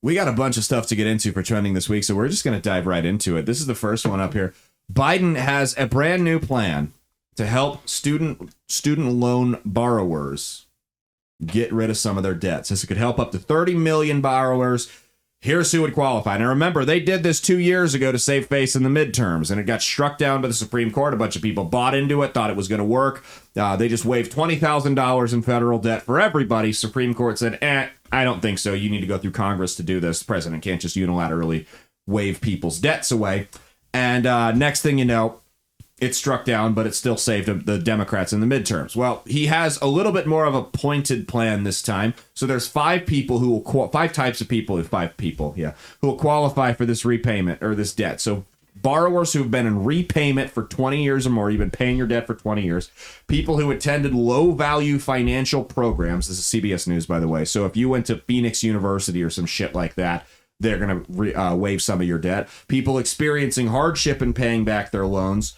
we got a bunch of stuff to get into for trending this week, so we're just going to dive right into it. This is the first one up here. Biden has a brand new plan to help student loan borrowers get rid of some of their debts. This could help up to 30 million borrowers. Here's who would qualify. Now, remember, they did this 2 years ago to save face in the midterms, and it got struck down by the Supreme Court. A bunch of people bought into it, thought it was going to work. They just waived $20,000 in federal debt for everybody. Supreme Court said, I don't think so. You need to go through Congress to do this. The president can't just unilaterally waive people's debts away. And next thing you know, it struck down, but it still saved the Democrats in the midterms. Well, he has a little bit more of a pointed plan this time. So there's five types of people, who will qualify for this repayment or this debt. So borrowers who've been in repayment for 20 years or more, you've been paying your debt for 20 years, people who attended low-value financial programs. This is CBS News, by the way. So if you went to Phoenix University or some shit like that, they're going to waive some of your debt. People experiencing hardship in paying back their loans.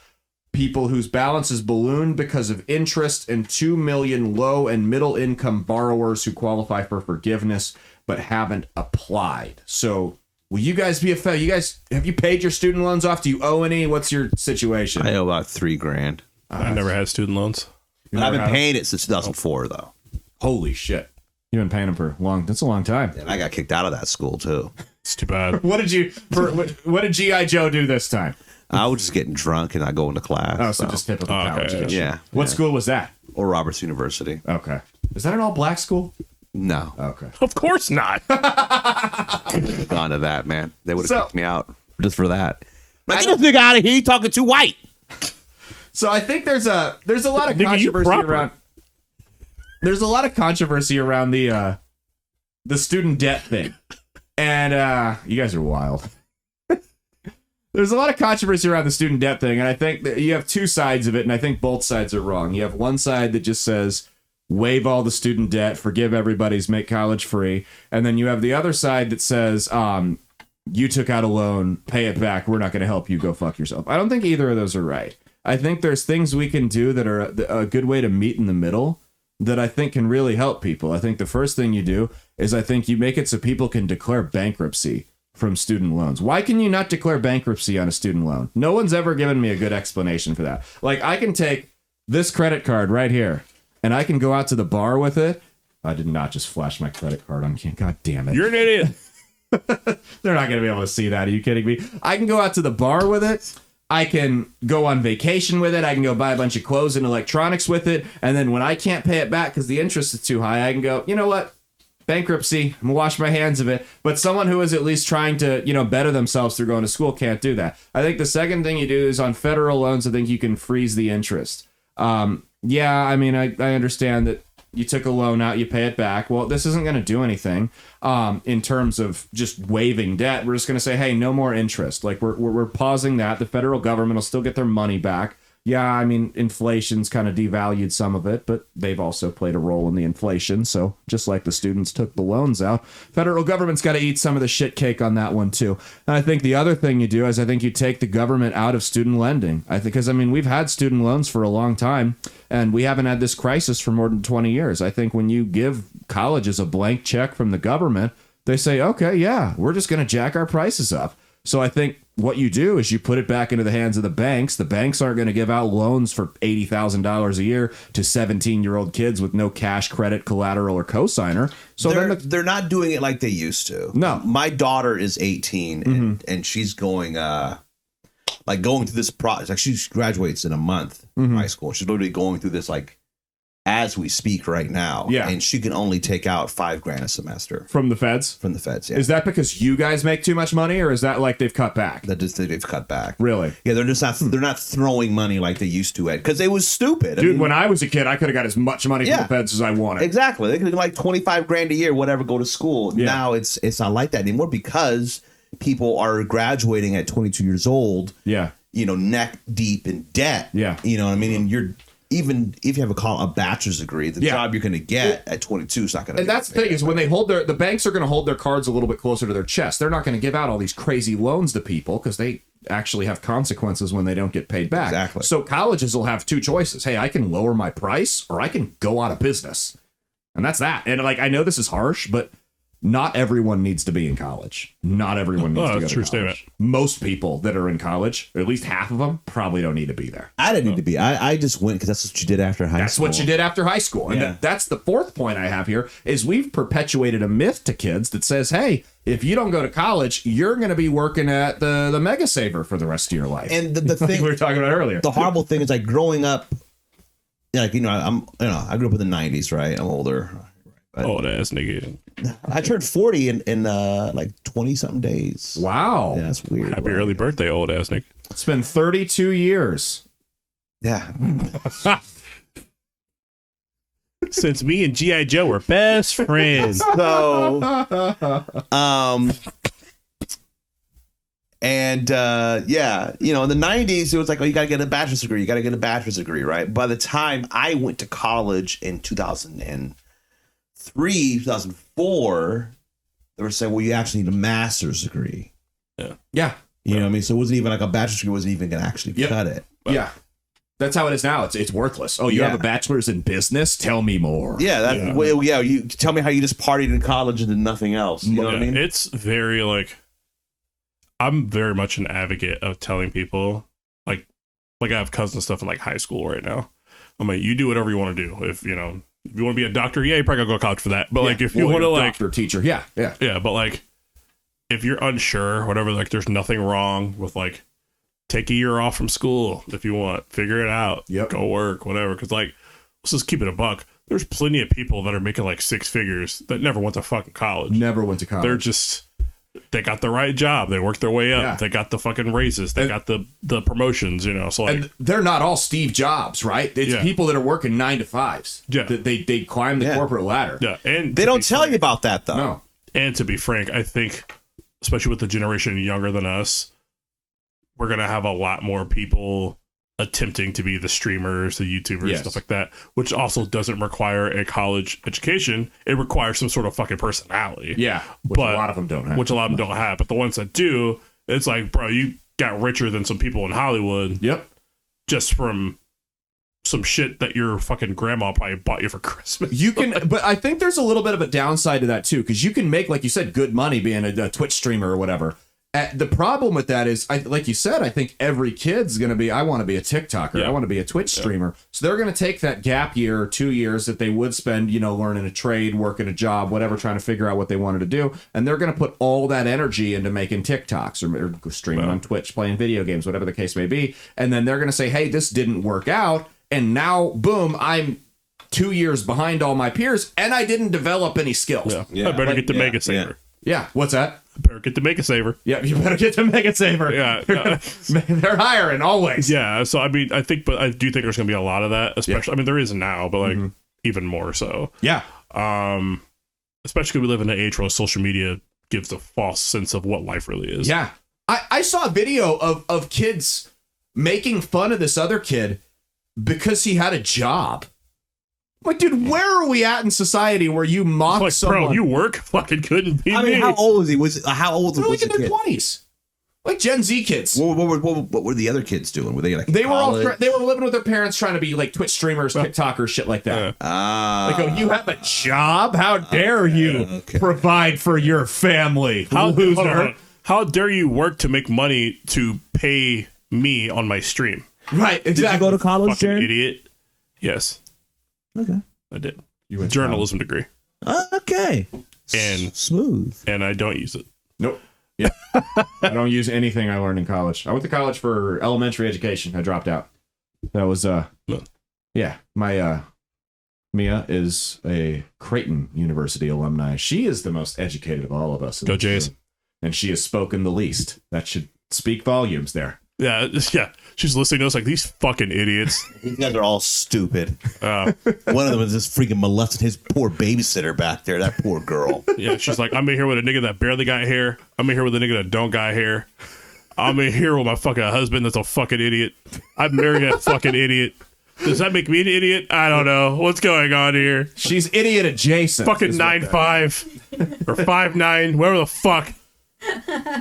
People whose balances ballooned because of interest, and 2 million low and middle income borrowers who qualify for forgiveness but haven't applied. So will you guys be affected? Have you paid your student loans off? Do you owe any? What's your situation? I owe about $3,000. I've never had student loans. But I've been paying it since 2004, though. Holy shit. You've been paying them for that's a long time. And I got kicked out of that school, too. It's too bad. What did G.I. Joe do this time? I was just getting drunk and I go into class. Oh, so just typical college. Okay. Yeah. What school was that? Or Roberts University. Okay. Is that an all-black school? No. Okay. Of course not. Gone to that, man. They would have kicked me out just for that. Like, get this nigga out of here. You talking too white. So I think there's a lot of controversy around. There's a lot of controversy around the student debt thing, and you guys are wild. There's a lot of controversy around the student debt thing, and I think that you have two sides of it, and I think both sides are wrong. You have one side that just says, waive all the student debt, forgive everybody's, make college free. And then you have the other side that says, you took out a loan, pay it back, we're not going to help you, go fuck yourself. I don't think either of those are right. I think there's things we can do that are a good way to meet in the middle that I think can really help people. I think the first thing you do is I think you make it so people can declare bankruptcy from student loans. Why can you not declare bankruptcy on a student loan? No one's ever given me a good explanation for that. Like, I can take this credit card right here, and I can go out to the bar with it. I did not just flash my credit card on camera. God damn it. You're an idiot. They're not going to be able to see that. Are you kidding me? I can go out to the bar with it. I can go on vacation with it. I can go buy a bunch of clothes and electronics with it. And then when I can't pay it back because the interest is too high, I can go, you know what? Bankruptcy. I'm gonna wash my hands of it. But someone who is at least trying to, better themselves through going to school can't do that. I think the second thing you do is on federal loans, I think you can freeze the interest. Yeah, I mean, I understand that you took a loan out, you pay it back. Well, this isn't going to do anything in terms of just waiving debt. We're just going to say, hey, no more interest. Like, we're pausing that. The federal government will still get their money back. Yeah, I mean, inflation's kind of devalued some of it, but they've also played a role in the inflation. So just like the students took the loans out, federal government's got to eat some of the shit cake on that one too. And I think the other thing you do is I think you take the government out of student lending. Because we've had student loans for a long time, and we haven't had this crisis for more than 20 years. I think when you give colleges a blank check from the government, they say, okay, yeah, we're just going to jack our prices up. So I think what you do is you put it back into the hands of the banks. The banks aren't going to give out loans for $80,000 a year to 17-year-old kids with no cash, credit, collateral, or cosigner. So they're not doing it like they used to. No. My daughter is 18 and she's going through this process. Like, she graduates in a month from high school. She's literally going through this as we speak right now. Yeah. And she can only take out $5,000 a semester. From the feds? From the feds, yeah. Is that because you guys make too much money, or is that like they've cut back? They've cut back. Really? Yeah, they're just not they're not throwing money like they used to, Ed, because it was stupid. Dude, when I was a kid, I could have got as much money from the feds as I wanted. Exactly. They could get like $25,000 a year, whatever, go to school. Yeah. Now it's not like that anymore because people are graduating at 22 years old. Yeah. Neck deep in debt. Yeah. You know what I mean? And you're even if you have a bachelor's degree, the job you're going to get at 22 is not going to. And that's the thing is when they hold the banks are going to hold their cards a little bit closer to their chest. They're not going to give out all these crazy loans to people because they actually have consequences when they don't get paid back. Exactly. So colleges will have two choices. Hey, I can lower my price or I can go out of business. And that's that. And I know this is harsh, but not everyone needs to be in college. Not everyone needs to go that's to true college. statement. Most people that are in college, or at least half of them, probably don't need to be there. I didn't need to be. I just went because that's what you did after high That's school. what you did after high school. And Yeah. that's the fourth point I have here is we've perpetuated a myth to kids that says, hey, if you don't go to college, you're going to be working at the Mega Saver for the rest of your life. And the like thing we were talking about earlier. the horrible thing is like growing up, like I grew up in the '90s, right? I'm older. Old ass nigga. I turned 40 in like 20 something days. Wow. Yeah, that's weird. Happy early birthday, old ass nigga. It's been 32 years. Yeah. Since me and G.I. Joe were best friends. So, yeah, in the 90s, it was like, oh, you got to get a bachelor's degree. You got to get a bachelor's degree, right? By the time I went to college in 2003, 2004, they were saying, well, you actually need a master's degree. Yeah. You know what I mean? So it wasn't even like a bachelor's degree wasn't even going to actually cut it. Yeah. That's how it is now. It's worthless. Oh, you have a bachelor's in business? Tell me more. Yeah, that's well, yeah. You tell me how you just partied in college and did nothing else. You know what I mean? It's very I'm very much an advocate of telling people like I have cousins and stuff in like high school right now. I'm like, you do whatever you want to do. If you want to be a doctor, yeah, you probably gotta go to college for that. But like, if you want to doctor, teacher, yeah. But like, if you're unsure, whatever, like, there's nothing wrong with like. Take a year off from school if you want. Figure it out. Yep. Go work, whatever. Because, like, let's just keep it a buck. There's plenty of people that are making, like, six figures that never went to fucking college. Never went to college. They're just... They got the right job. They worked their way up. Yeah. They got the fucking raises. They got the promotions, So, like... And they're not all Steve Jobs, right? It's people that are working 9 to 5s. Yeah. They climb the corporate ladder. Yeah. And they don't tell you about that, though. No. And to be frank, I think, especially with the generation younger than us, we're going to have a lot more people attempting to be the streamers, the YouTubers, stuff like that, which also doesn't require a college education. It requires some sort of fucking personality. Yeah. Which a lot of them don't have. Which a lot of them don't have. But the ones that do, it's like, bro, you got richer than some people in Hollywood. Yep. Just from some shit that your fucking grandma probably bought you for Christmas. You can, but I think there's a little bit of a downside to that too, because you can make, like you said, good money being a Twitch streamer or whatever. The problem with that is, like you said, I think every kid's going to be, I want to be a TikToker. I want to be a Twitch streamer. So they're going to take that gap year or 2 years that they would spend, learning a trade, working a job, whatever, trying to figure out what they wanted to do. And they're going to put all that energy into making TikToks or streaming on Twitch, playing video games, whatever the case may be. And then they're going to say, hey, this didn't work out. And now, boom, I'm 2 years behind all my peers and I didn't develop any skills. I better get the Mega Saver. Yeah. What's that? Better get the Mega Saver. Yeah, you better get the Mega Saver. Yeah. They're hiring always. Yeah. So, I mean, I do think there's going to be a lot of that, especially, I mean, there is now, but like even more so. Yeah. Especially we live in an age where social media gives a false sense of what life really is. Yeah. I saw a video of kids making fun of this other kid because he had a job. Like, dude, where are we at in society where you mock like, someone? bro, you work fucking couldn't be I mean, me. how old was he? How old They're was like in the their kid? 20s. Like Gen Z kids. What were the other kids doing? Were they like They were college? they were living with their parents trying to be like Twitch streamers, TikTokers, shit like that. Like, oh, you have a job? How dare you provide for your family? How loser. How dare you work to make money to pay me on my stream? Right, exactly. Did you go to college, Fucking Jared? idiot. Yes, Okay. I did. You went to Journalism degree, Okay. and Smooth. I don't use it. Nope. Yeah. I don't use anything I learned in college. I went to college for elementary education. I dropped out. That was yeah. My Mia is a Creighton University alumni. She is the most educated of all of us. Go Jays. And she has spoken the least. That should speak volumes there. Yeah. She's listening to us like, these fucking idiots. These guys are all stupid. Uh, One of them is just freaking molesting his poor babysitter back there. That poor girl. yeah, she's like, I'm in here with a nigga that barely got hair. I'm in here with a nigga that don't got hair. I'm in here with my fucking husband that's a fucking idiot. I've married that fucking idiot. Does that make me an idiot? I don't know. What's going on here? She's idiot adjacent. Fucking 9'5" or 5'9", whatever the fuck.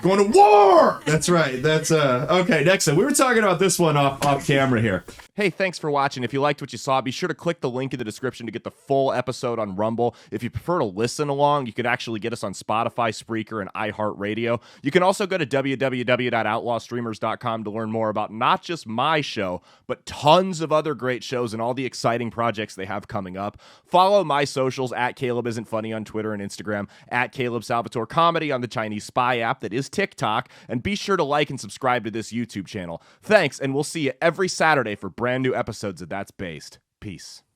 Going to war. That's right. That's okay. Next up, we were talking about this one off camera here. Hey, thanks for watching. If you liked what you saw, be sure to click the link in the description to get the full episode on Rumble. If you prefer to listen along, you can actually get us on Spotify, Spreaker, and iHeartRadio. You can also go to www.outlawstreamers.com to learn more about not just my show, but tons of other great shows and all the exciting projects they have coming up. Follow my socials at Caleb Isn't Funny on Twitter and Instagram, at Caleb Salvatore Comedy on the Chinese Spy app that is TikTok, and be sure to like and subscribe to this YouTube channel. Thanks, and we'll see you every Saturday for brand new episodes of That's Based. Peace.